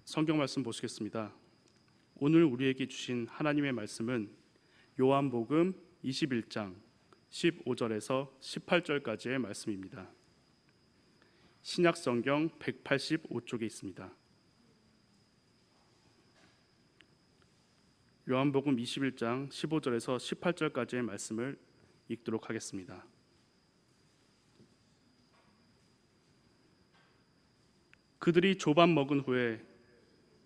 성경 말씀 보시겠습니다. 오늘 우리에게 주신 하나님의 말씀은 요한복음 21장 15절에서 18절까지의 말씀입니다. 신약성경 185쪽에 있습니다. 요한복음 21장 15절에서 18절까지의 말씀을 읽도록 하겠습니다. 그들이 조반 먹은 후에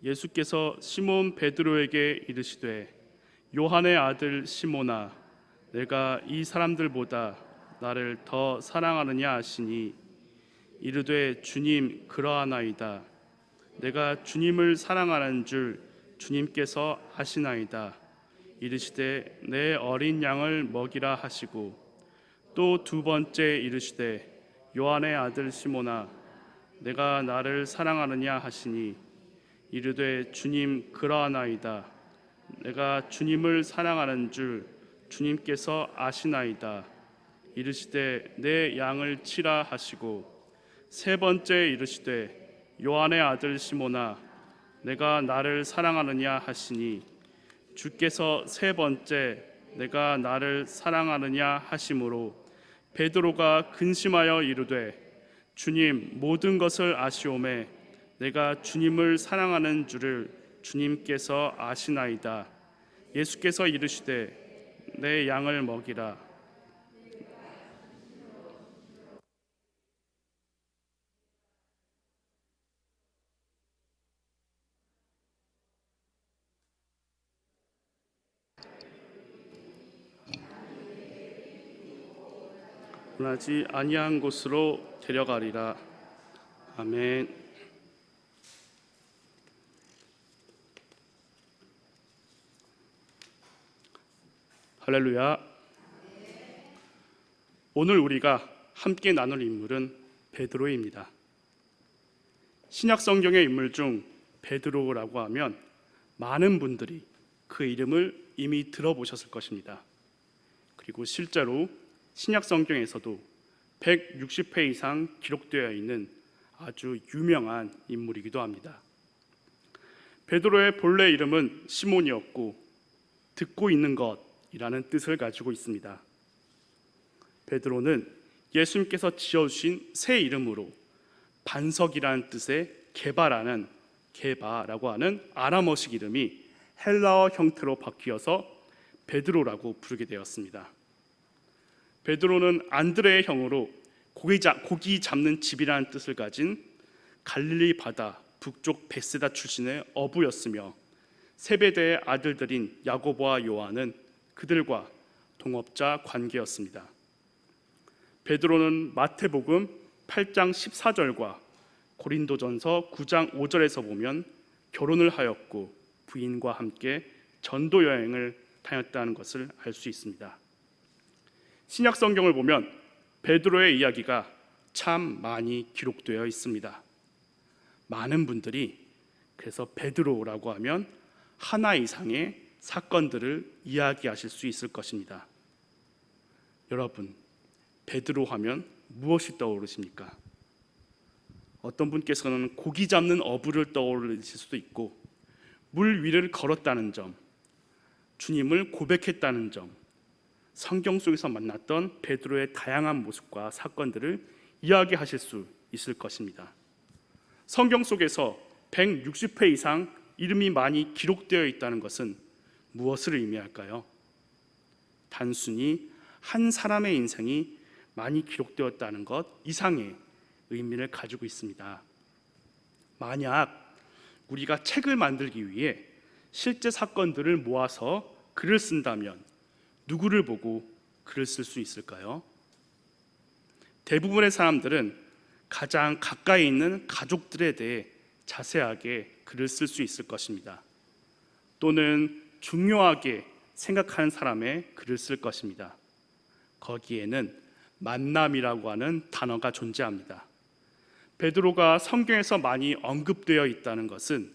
예수께서 시몬 베드로에게 이르시되, 요한의 아들 시몬아, 내가 이 사람들보다 나를 더 사랑하느냐 하시니, 이르되 주님 그러하나이다. 내가 주님을 사랑하는 줄 주님께서 아시나이다. 이르시되 내 어린 양을 먹이라 하시고, 또 두 번째 이르시되 요한의 아들 시몬아, 내가 나를 사랑하느냐 하시니, 이르되 주님 그러하나이다. 내가 주님을 사랑하는 줄 주님께서 아시나이다. 이르시되 내 양을 치라 하시고, 세 번째 이르시되 요한의 아들 시몬아, 내가 나를 사랑하느냐 하시니, 주께서 세 번째 내가 나를 사랑하느냐 하심으로 베드로가 근심하여 이르되, 주님 모든 것을 아시오매 내가 주님을 사랑하는 줄을 주님께서 아시나이다. 예수께서 이르시되 내 양을 먹이라. 원하지 아니한 곳으로 데려가리라. 아멘. 할렐루야. 오늘 우리가 함께 나눌 인물은 베드로입니다. 신약 성경의 인물 중 베드로라고 하면 많은 분들이 그 이름을 이미 들어보셨을 것입니다. 그리고 실제로 신약 성경에서도 160회 이상 기록되어 있는 아주 유명한 인물이기도 합니다. 베드로의 본래 이름은 시몬이었고, 듣고 있는 것이라는 뜻을 가지고 있습니다. 베드로는 예수님께서 지어주신 새 이름으로 반석이라는 뜻의 게바라고 하는 아람어식 이름이 헬라어 형태로 바뀌어서 베드로라고 부르게 되었습니다. 베드로는 안드레의 형으로 고기 잡는 집이라는 뜻을 가진 갈릴리 바다 북쪽 베세다 출신의 어부였으며, 세베대의 아들들인 야고보와 요한은 그들과 동업자 관계였습니다. 베드로는 마태복음 8장 14절과 고린도전서 9장 5절에서 보면 결혼을 하였고 부인과 함께 전도 여행을 다녔다는 것을 알 수 있습니다. 신약 성경을 보면 베드로의 이야기가 참 많이 기록되어 있습니다. 많은 분들이 그래서 베드로라고 하면 하나 이상의 사건들을 이야기하실 수 있을 것입니다. 여러분, 베드로 하면 무엇이 떠오르십니까? 어떤 분께서는 고기 잡는 어부를 떠올리실 수도 있고, 물 위를 걸었다는 점, 주님을 고백했다는 점, 성경 속에서 만났던 베드로의 다양한 모습과 사건들을 이야기하실 수 있을 것입니다. 성경 속에서 160회 이상 이름이 많이 기록되어 있다는 것은 무엇을 의미할까요? 단순히 한 사람의 인생이 많이 기록되었다는 것 이상의 의미를 가지고 있습니다. 만약 우리가 책을 만들기 위해 실제 사건들을 모아서 글을 쓴다면 누구를 보고 글을 쓸 수 있을까요? 대부분의 사람들은 가장 가까이 있는 가족들에 대해 자세하게 글을 쓸 수 있을 것입니다. 또는 중요하게 생각하는 사람의 글을 쓸 것입니다. 거기에는 만남이라고 하는 단어가 존재합니다. 베드로가 성경에서 많이 언급되어 있다는 것은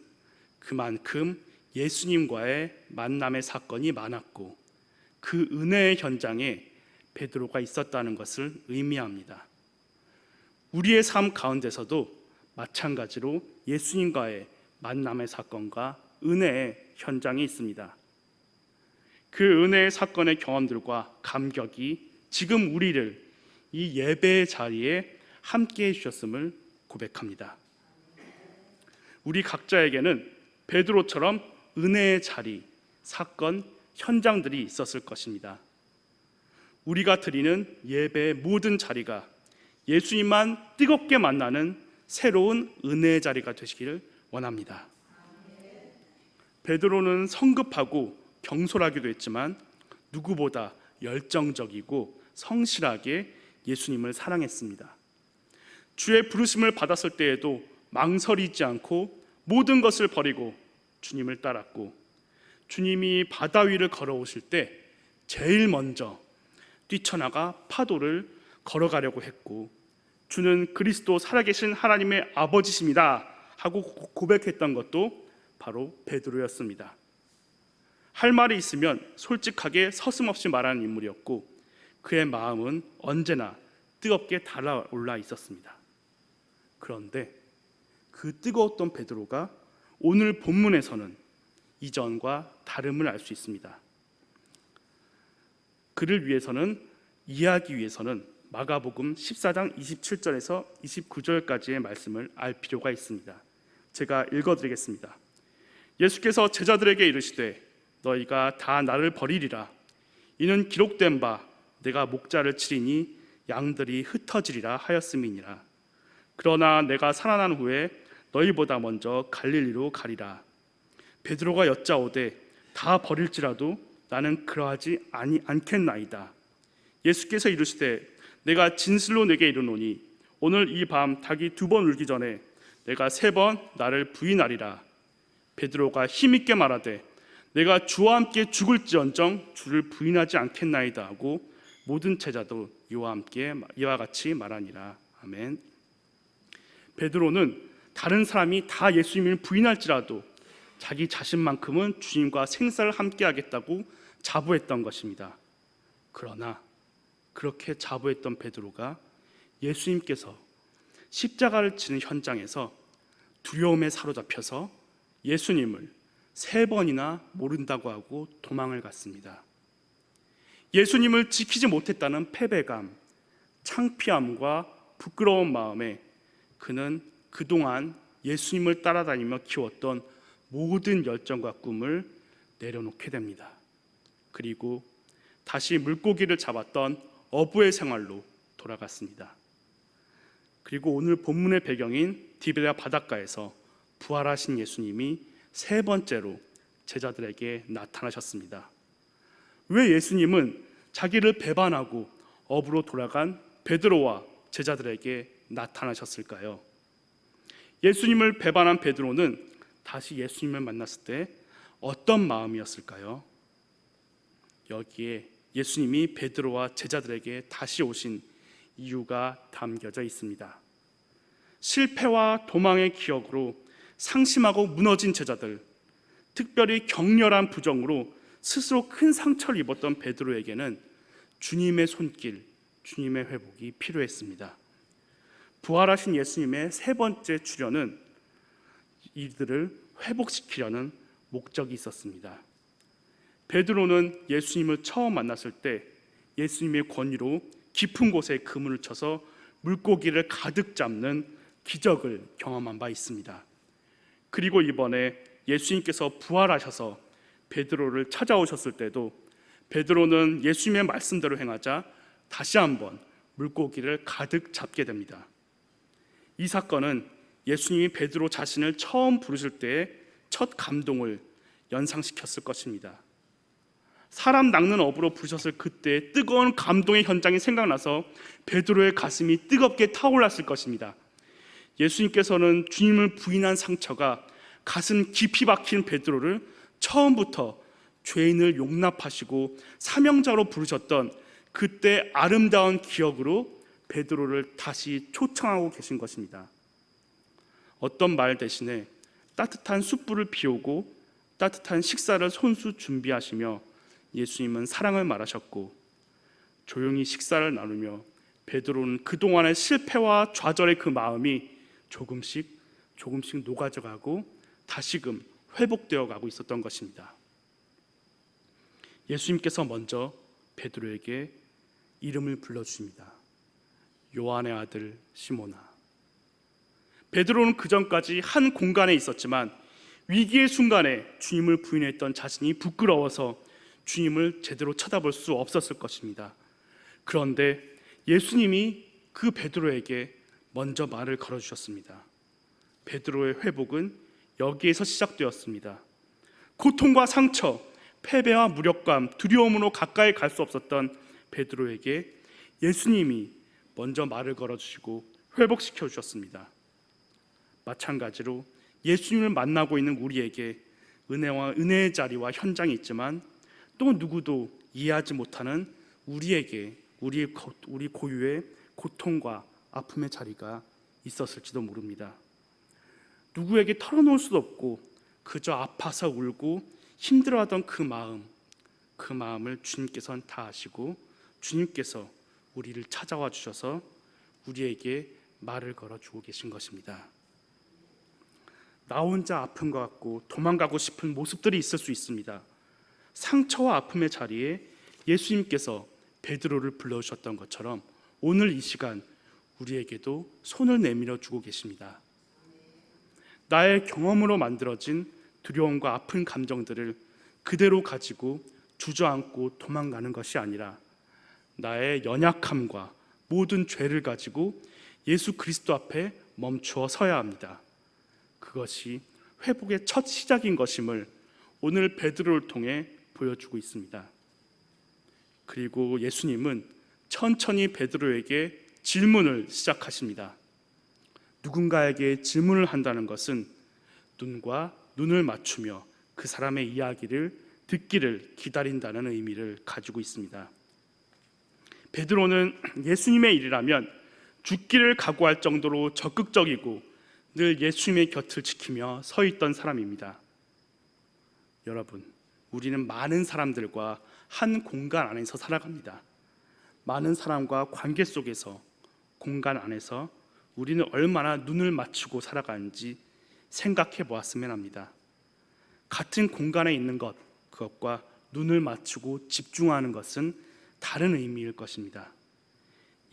그만큼 예수님과의 만남의 사건이 많았고, 그 은혜의 현장에 베드로가 있었다는 것을 의미합니다. 우리의 삶 가운데서도 마찬가지로 예수님과의 만남의 사건과 은혜의 현장에 있습니다. 그 은혜의 사건의 경험들과 감격이 지금 우리를 이 예배의 자리에 함께 해주셨음을 고백합니다. 우리 각자에게는 베드로처럼 은혜의 자리, 사건, 현장들이 있었을 것입니다. 우리가 드리는 예배의 모든 자리가 예수님만 뜨겁게 만나는 새로운 은혜의 자리가 되시기를 원합니다. 베드로는 성급하고 경솔하기도 했지만 누구보다 열정적이고 성실하게 예수님을 사랑했습니다. 주의 부르심을 받았을 때에도 망설이지 않고 모든 것을 버리고 주님을 따랐고, 주님이 바다 위를 걸어오실 때 제일 먼저 뛰쳐나가 파도를 걸어가려고 했고, 주는 그리스도 살아계신 하나님의 아버지십니다 하고 고백했던 것도 바로 베드로였습니다. 할 말이 있으면 솔직하게 서슴없이 말하는 인물이었고, 그의 마음은 언제나 뜨겁게 달아올라 있었습니다. 그런데 그 뜨거웠던 베드로가 오늘 본문에서는 이전과 다름을 알 수 있습니다. 그를 위해서는, 이해하기 위해서는 마가복음 14장 27절에서 29절까지의 말씀을 알 필요가 있습니다. 제가 읽어드리겠습니다. 예수께서 제자들에게 이르시되 너희가 다 나를 버리리라. 이는 기록된 바 내가 목자를 치리니 양들이 흩어지리라 하였음이니라. 그러나 내가 살아난 후에 너희보다 먼저 갈릴리로 가리라. 베드로가 여짜오되 다 버릴지라도 나는 그러하지 않겠나이다. 예수께서 이르시되 내가 진실로 내게 이르노니 오늘 이 밤 닭이 2번 울기 전에 내가 3번 나를 부인하리라. 베드로가 힘있게 말하되 내가 주와 함께 죽을지언정 주를 부인하지 않겠나이다 하고 모든 제자도 이와 같이 말하니라. 아멘. 베드로는 다른 사람이 다 예수님을 부인할지라도 자기 자신만큼은 주님과 생사를 함께 하겠다고 자부했던 것입니다. 그러나 그렇게 자부했던 베드로가 예수님께서 십자가를 지는 현장에서 두려움에 사로잡혀서 예수님을 3번이나 모른다고 하고 도망을 갔습니다. 예수님을 지키지 못했다는 패배감, 창피함과 부끄러운 마음에 그는 그동안 예수님을 따라다니며 키웠던 모든 열정과 꿈을 내려놓게 됩니다. 그리고 다시 물고기를 잡았던 어부의 생활로 돌아갔습니다. 그리고 오늘 본문의 배경인 디베랴 바닷가에서 부활하신 예수님이 3번째로 제자들에게 나타나셨습니다. 왜 예수님은 자기를 배반하고 어부로 돌아간 베드로와 제자들에게 나타나셨을까요? 예수님을 배반한 베드로는 다시 예수님을 만났을 때 어떤 마음이었을까요? 여기에 예수님이 베드로와 제자들에게 다시 오신 이유가 담겨져 있습니다. 실패와 도망의 기억으로 상심하고 무너진 제자들, 특별히 격렬한 부정으로 스스로 큰 상처를 입었던 베드로에게는 주님의 손길, 주님의 회복이 필요했습니다. 부활하신 예수님의 3번째 출현은 이들을 회복시키려는 목적이 있었습니다. 베드로는 예수님을 처음 만났을 때 예수님의 권위로 깊은 곳에 그물을 쳐서 물고기를 가득 잡는 기적을 경험한 바 있습니다. 그리고 이번에 예수님께서 부활하셔서 베드로를 찾아오셨을 때도 베드로는 예수님의 말씀대로 행하자 다시 한번 물고기를 가득 잡게 됩니다. 이 사건은 예수님이 베드로 자신을 처음 부르실 때의 첫 감동을 연상시켰을 것입니다. 사람 낚는 어부로 부르셨을 그때의 뜨거운 감동의 현장이 생각나서 베드로의 가슴이 뜨겁게 타올랐을 것입니다. 예수님께서는 주님을 부인한 상처가 가슴 깊이 박힌 베드로를 처음부터 죄인을 용납하시고 사명자로 부르셨던 그때 아름다운 기억으로 베드로를 다시 초청하고 계신 것입니다. 어떤 말 대신에 따뜻한 숯불을 피우고 따뜻한 식사를 손수 준비하시며 예수님은 사랑을 말하셨고, 조용히 식사를 나누며 베드로는 그동안의 실패와 좌절의 그 마음이 조금씩 녹아져가고 다시금 회복되어 가고 있었던 것입니다. 예수님께서 먼저 베드로에게 이름을 불러주십니다. 요한의 아들 시몬아. 베드로는 그전까지 한 공간에 있었지만 위기의 순간에 주님을 부인했던 자신이 부끄러워서 주님을 제대로 쳐다볼 수 없었을 것입니다. 그런데 예수님이 그 베드로에게 먼저 말을 걸어주셨습니다. 베드로의 회복은 여기에서 시작되었습니다. 고통과 상처, 패배와 무력감, 두려움으로 가까이 갈 수 없었던 베드로에게 예수님이 먼저 말을 걸어주시고 회복시켜 주셨습니다. 마찬가지로 예수님을 만나고 있는 우리에게 은혜의 자리와 현장이 있지만 또 누구도 이해하지 못하는 우리에게 우리 고유의 고통과 아픔의 자리가 있었을지도 모릅니다. 누구에게 털어놓을 수도 없고 그저 아파서 울고 힘들어하던 그 마음을 주님께서는 다 아시고 주님께서 우리를 찾아와 주셔서 우리에게 말을 걸어주고 계신 것입니다. 나 혼자 아픈 것 같고 도망가고 싶은 모습들이 있을 수 있습니다. 상처와 아픔의 자리에 예수님께서 베드로를 불러주셨던 것처럼 오늘 이 시간 우리에게도 손을 내밀어 주고 계십니다. 나의 경험으로 만들어진 두려움과 아픈 감정들을 그대로 가지고 주저앉고 도망가는 것이 아니라 나의 연약함과 모든 죄를 가지고 예수 그리스도 앞에 멈추어 서야 합니다. 그것이 회복의 첫 시작인 것임을 오늘 베드로를 통해 보여주고 있습니다. 그리고 예수님은 천천히 베드로에게 질문을 시작하십니다. 누군가에게 질문을 한다는 것은 눈과 눈을 맞추며 그 사람의 이야기를 듣기를 기다린다는 의미를 가지고 있습니다. 베드로는 예수님의 일이라면 죽기를 각오할 정도로 적극적이고 늘 예수님의 곁을 지키며 서 있던 사람입니다. 여러분, 우리는 많은 사람들과 한 공간 안에서 살아갑니다. 많은 사람과 관계 속에서 공간 안에서 우리는 얼마나 눈을 맞추고 살아가는지 생각해 보았으면 합니다. 같은 공간에 있는 그것과 눈을 맞추고 집중하는 것은 다른 의미일 것입니다.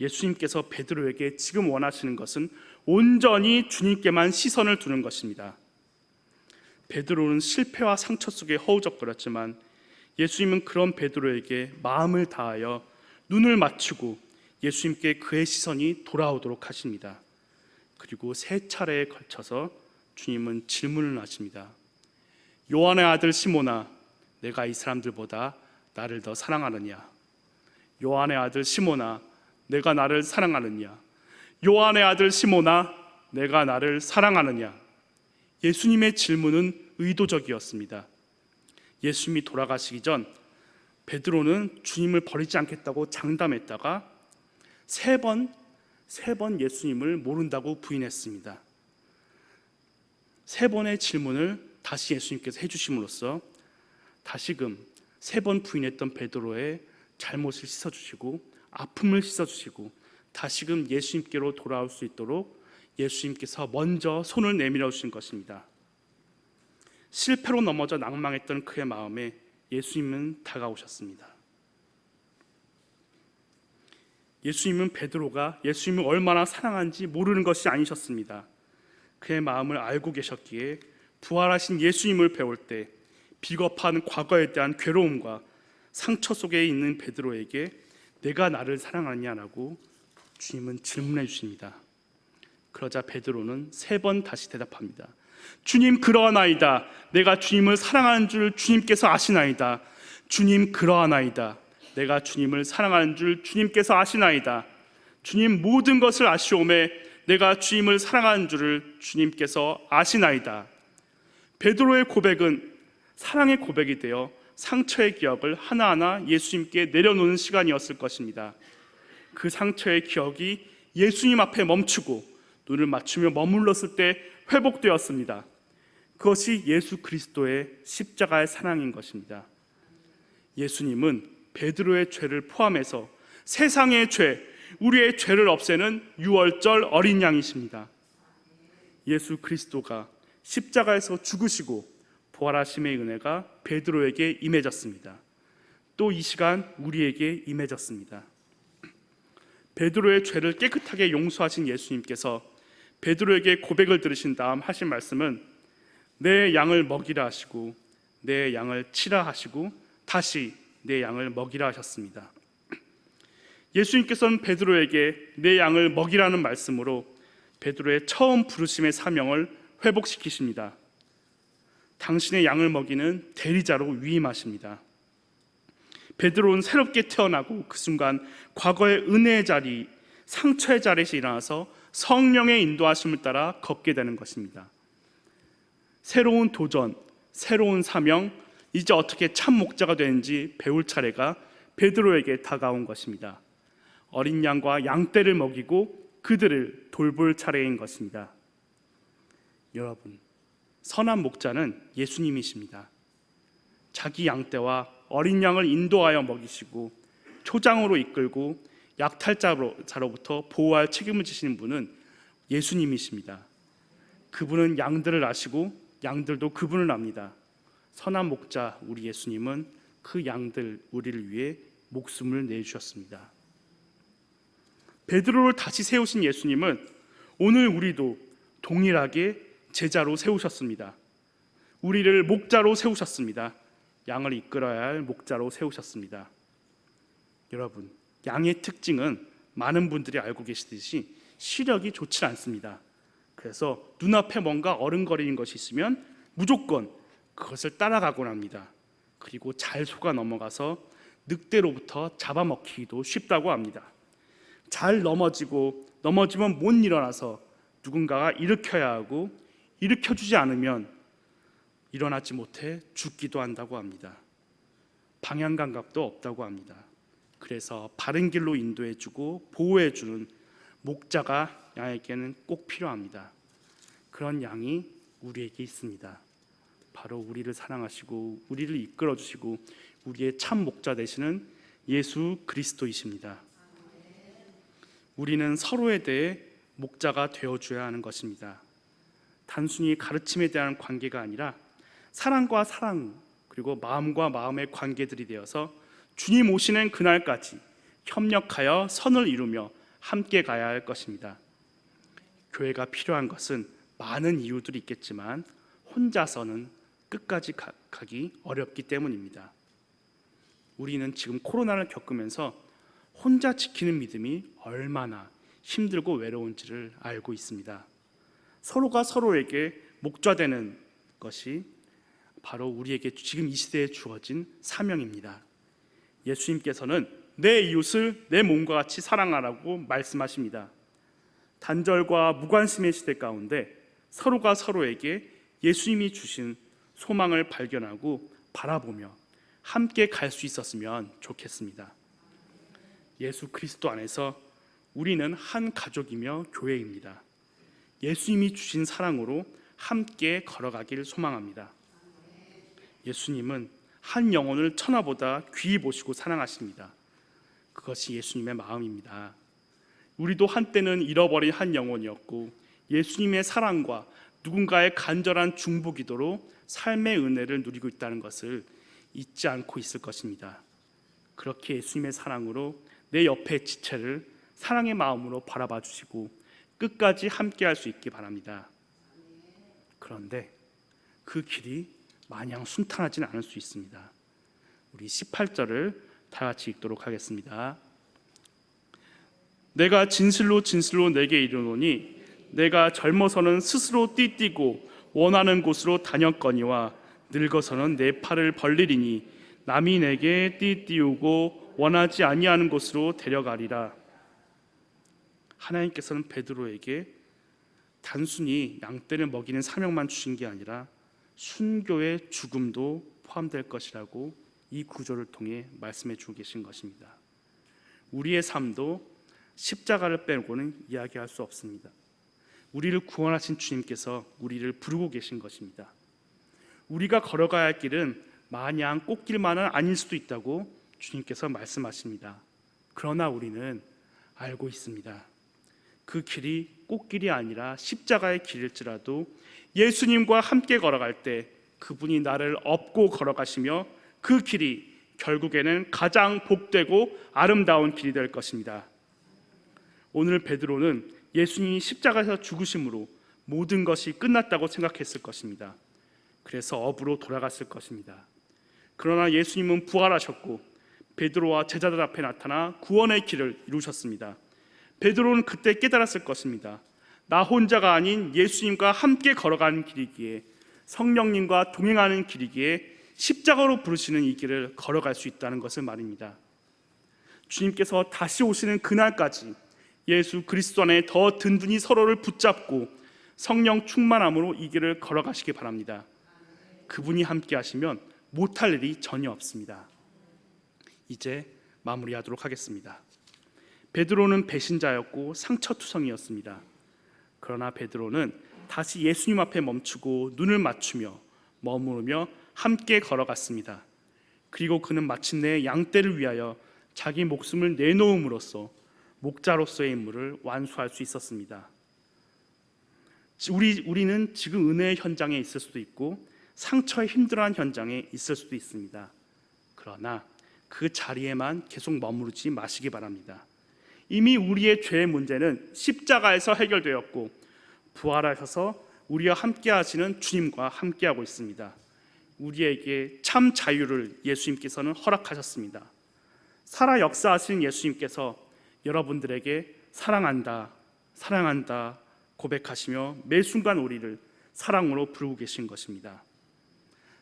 예수님께서 베드로에게 지금 원하시는 것은 온전히 주님께만 시선을 두는 것입니다. 베드로는 실패와 상처 속에 허우적거렸지만 예수님은 그런 베드로에게 마음을 다하여 눈을 맞추고 예수님께 그의 시선이 돌아오도록 하십니다. 그리고 3차례에 걸쳐서 주님은 질문을 하십니다. 요한의 아들 시몬아, 내가 이 사람들보다 나를 더 사랑하느냐? 요한의 아들 시몬아, 내가 나를 사랑하느냐? 요한의 아들 시몬아, 내가 나를 사랑하느냐? 예수님의 질문은 의도적이었습니다. 예수님이 돌아가시기 전 베드로는 주님을 버리지 않겠다고 장담했다가 세 번 예수님을 모른다고 부인했습니다. 3번의 질문을 다시 예수님께서 해주심으로써 다시금 3번 부인했던 베드로의 잘못을 씻어주시고 아픔을 씻어주시고 다시금 예수님께로 돌아올 수 있도록 예수님께서 먼저 손을 내밀어 주신 것입니다. 실패로 넘어져 낭망했던 그의 마음에 예수님은 다가오셨습니다. 예수님은 베드로가 예수님을 얼마나 사랑하는지 모르는 것이 아니셨습니다. 그의 마음을 알고 계셨기에 부활하신 예수님을 배울 때 비겁한 과거에 대한 괴로움과 상처 속에 있는 베드로에게 내가 나를 사랑하냐라고 주님은 질문해 주십니다. 그러자 베드로는 3번 다시 대답합니다. 주님, 그러하나이다. 내가 주님을 사랑하는 줄 주님께서 아시나이다. 주님, 그러하나이다. 내가 주님을 사랑하는 줄 주님께서 아시나이다. 주님, 모든 것을 아시오매 내가 주님을 사랑하는 줄을 주님께서 아시나이다. 베드로의 고백은 사랑의 고백이 되어 상처의 기억을 하나하나 예수님께 내려놓는 시간이었을 것입니다. 그 상처의 기억이 예수님 앞에 멈추고 눈을 맞추며 머물렀을 때 회복되었습니다. 그것이 예수 그리스도의 십자가의 사랑인 것입니다. 예수님은 베드로의 죄를 포함해서 세상의 죄, 우리의 죄를 없애는 유월절 어린 양이십니다. 예수 그리스도가 십자가에서 죽으시고 부활하심의 은혜가 베드로에게 임해졌습니다. 또 이 시간 우리에게 임해졌습니다. 베드로의 죄를 깨끗하게 용서하신 예수님께서 베드로에게 고백을 들으신 다음 하신 말씀은 내 양을 먹이라 하시고 내 양을 치라 하시고 다시 내 양을 먹이라 하셨습니다. 예수님께서는 베드로에게 내 양을 먹이라는 말씀으로 베드로의 처음 부르심의 사명을 회복시키십니다. 당신의 양을 먹이는 대리자로 위임하십니다. 베드로는 새롭게 태어나고 그 순간 과거의 은혜의 자리, 상처의 자리에서 일어나서 성령의 인도하심을 따라 걷게 되는 것입니다. 새로운 도전, 새로운 사명, 이제 어떻게 참 목자가 되는지 배울 차례가 베드로에게 다가온 것입니다. 어린 양과 양떼를 먹이고 그들을 돌볼 차례인 것입니다. 여러분, 선한 목자는 예수님이십니다. 자기 양떼와 어린 양을 인도하여 먹이시고 초장으로 이끌고 약탈자로부터 보호할 책임을 지시는 분은 예수님이십니다. 그분은 양들을 아시고 양들도 그분을 압니다. 선한 목자 우리 예수님은 그 양들 우리를 위해 목숨을 내주셨습니다. 베드로를 다시 세우신 예수님은 오늘 우리도 동일하게 제자로 세우셨습니다. 우리를 목자로 세우셨습니다. 양을 이끌어야 할 목자로 세우셨습니다. 여러분, 양의 특징은 많은 분들이 알고 계시듯이 시력이 좋지 않습니다. 그래서 눈앞에 뭔가 어른거리는 것이 있으면 무조건 그것을 따라가곤 합니다. 그리고 잘 속아 넘어가서 늑대로부터 잡아먹히기도 쉽다고 합니다. 잘 넘어지면 못 일어나서 누군가가 일으켜야 하고 일으켜주지 않으면 일어나지 못해 죽기도 한다고 합니다. 방향 감각도 없다고 합니다. 그래서 바른 길로 인도해주고 보호해주는 목자가 양에게는 꼭 필요합니다. 그런 양이 우리에게 있습니다. 바로 우리를 사랑하시고 우리를 이끌어주시고 우리의 참 목자 되시는 예수 그리스도이십니다. 우리는 서로에 대해 목자가 되어줘야 하는 것입니다. 단순히 가르침에 대한 관계가 아니라 사랑과 사랑 그리고 마음과 마음의 관계들이 되어서 주님 오시는 그날까지 협력하여 선을 이루며 함께 가야 할 것입니다. 교회가 필요한 것은 많은 이유들이 있겠지만 혼자서는 끝까지 가기 어렵기 때문입니다. 우리는 지금 코로나를 겪으면서 혼자 지키는 믿음이 얼마나 힘들고 외로운지를 알고 있습니다. 서로가 서로에게 목자되는 것이 바로 우리에게 지금 이 시대에 주어진 사명입니다. 예수님께서는 내 이웃을 내 몸과 같이 사랑하라고 말씀하십니다. 단절과 무관심의 시대 가운데 서로가 서로에게 예수님이 주신 소망을 발견하고 바라보며 함께 갈 수 있었으면 좋겠습니다. 예수 그리스도 안에서 우리는 한 가족이며 교회입니다. 예수님이 주신 사랑으로 함께 걸어가길 소망합니다. 예수님은 한 영혼을 천하보다 귀히 보시고 사랑하십니다. 그것이 예수님의 마음입니다. 우리도 한때는 잃어버린 한 영혼이었고 예수님의 사랑과 누군가의 간절한 중보 기도로 삶의 은혜를 누리고 있다는 것을 잊지 않고 있을 것입니다. 그렇게 예수님의 사랑으로 내 옆의 지체를 사랑의 마음으로 바라봐 주시고 끝까지 함께 할 수 있기 바랍니다. 그런데 그 길이 마냥 순탄하지는 않을 수 있습니다. 우리 18절을 다 같이 읽도록 하겠습니다. 내가 진실로 진실로 내게 이르노니 내가 젊어서는 스스로 띠뛰고 원하는 곳으로 다녔거니와 늙어서는 내 팔을 벌리리니 남이 내게 띠띠우고 원하지 아니하는 곳으로 데려가리라. 하나님께서는 베드로에게 단순히 양떼를 먹이는 사명만 주신 게 아니라 순교의 죽음도 포함될 것이라고 이 구절을 통해 말씀해 주고 계신 것입니다. 우리의 삶도 십자가를 빼고는 이야기할 수 없습니다. 우리를 구원하신 주님께서 우리를 부르고 계신 것입니다. 우리가 걸어가야 할 길은 마냥 꽃길만은 아닐 수도 있다고 주님께서 말씀하십니다. 그러나 우리는 알고 있습니다. 그 길이 꽃길이 아니라 십자가의 길일지라도 예수님과 함께 걸어갈 때 그분이 나를 업고 걸어가시며 그 길이 결국에는 가장 복되고 아름다운 길이 될 것입니다. 오늘 베드로는 예수님이 십자가에서 죽으심으로 모든 것이 끝났다고 생각했을 것입니다. 그래서 업으로 돌아갔을 것입니다. 그러나 예수님은 부활하셨고 베드로와 제자들 앞에 나타나 구원의 길을 이루셨습니다. 베드로는 그때 깨달았을 것입니다. 나 혼자가 아닌 예수님과 함께 걸어가는 길이기에, 성령님과 동행하는 길이기에 십자가로 부르시는 이 길을 걸어갈 수 있다는 것을 말입니다. 주님께서 다시 오시는 그날까지 예수 그리스도 안에 더 든든히 서로를 붙잡고 성령 충만함으로 이 길을 걸어가시기 바랍니다. 그분이 함께 하시면 못할 일이 전혀 없습니다. 이제 마무리하도록 하겠습니다. 베드로는 배신자였고 상처투성이었습니다. 그러나 베드로는 다시 예수님 앞에 멈추고 눈을 맞추며 머무르며 함께 걸어갔습니다. 그리고 그는 마침내 양떼를 위하여 자기 목숨을 내놓음으로써 목자로서의 임무를 완수할 수 있었습니다. 우리는 지금 은혜의 현장에 있을 수도 있고 상처에 힘들어하는 현장에 있을 수도 있습니다. 그러나 그 자리에만 계속 머무르지 마시기 바랍니다. 이미 우리의 죄의 문제는 십자가에서 해결되었고 부활하셔서 우리와 함께 하시는 주님과 함께하고 있습니다. 우리에게 참 자유를 예수님께서는 허락하셨습니다. 살아 역사하신 예수님께서 여러분들에게 사랑한다, 사랑한다 고백하시며 매 순간 우리를 사랑으로 부르고 계신 것입니다.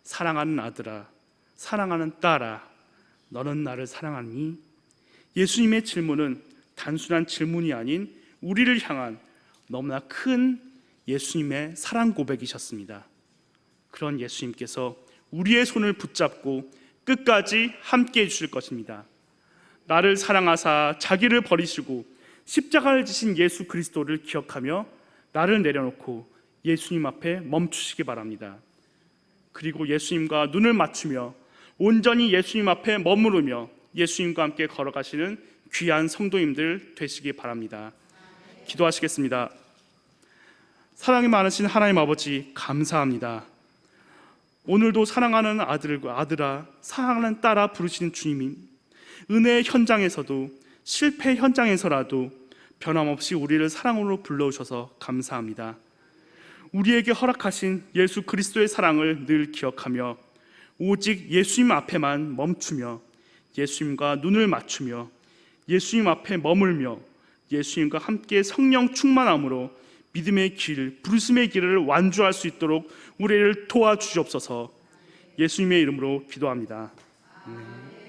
사랑하는 아들아, 사랑하는 딸아, 너는 나를 사랑하니? 예수님의 질문은 단순한 질문이 아닌 우리를 향한 너무나 큰 예수님의 사랑 고백이셨습니다. 그런 예수님께서 우리의 손을 붙잡고 끝까지 함께 해주실 것입니다. 나를 사랑하사 자기를 버리시고 십자가를 지신 예수 그리스도를 기억하며 나를 내려놓고 예수님 앞에 멈추시기 바랍니다. 그리고 예수님과 눈을 맞추며 온전히 예수님 앞에 머무르며 예수님과 함께 걸어가시는 귀한 성도님들 되시기 바랍니다. 기도하시겠습니다. 사랑이 많으신 하나님 아버지, 감사합니다. 오늘도 사랑하는 아들아, 사랑하는 딸아 부르시는 주님이 은혜의 현장에서도 실패 현장에서라도 변함없이 우리를 사랑으로 불러오셔서 감사합니다. 우리에게 허락하신 예수 그리스도의 사랑을 늘 기억하며 오직 예수님 앞에만 멈추며 예수님과 눈을 맞추며 예수님 앞에 머물며 예수님과 함께 성령 충만함으로 믿음의 길, 부르심의 길을 완주할 수 있도록 우리를 도와주시옵소서. 예수님의 이름으로 기도합니다. 아멘.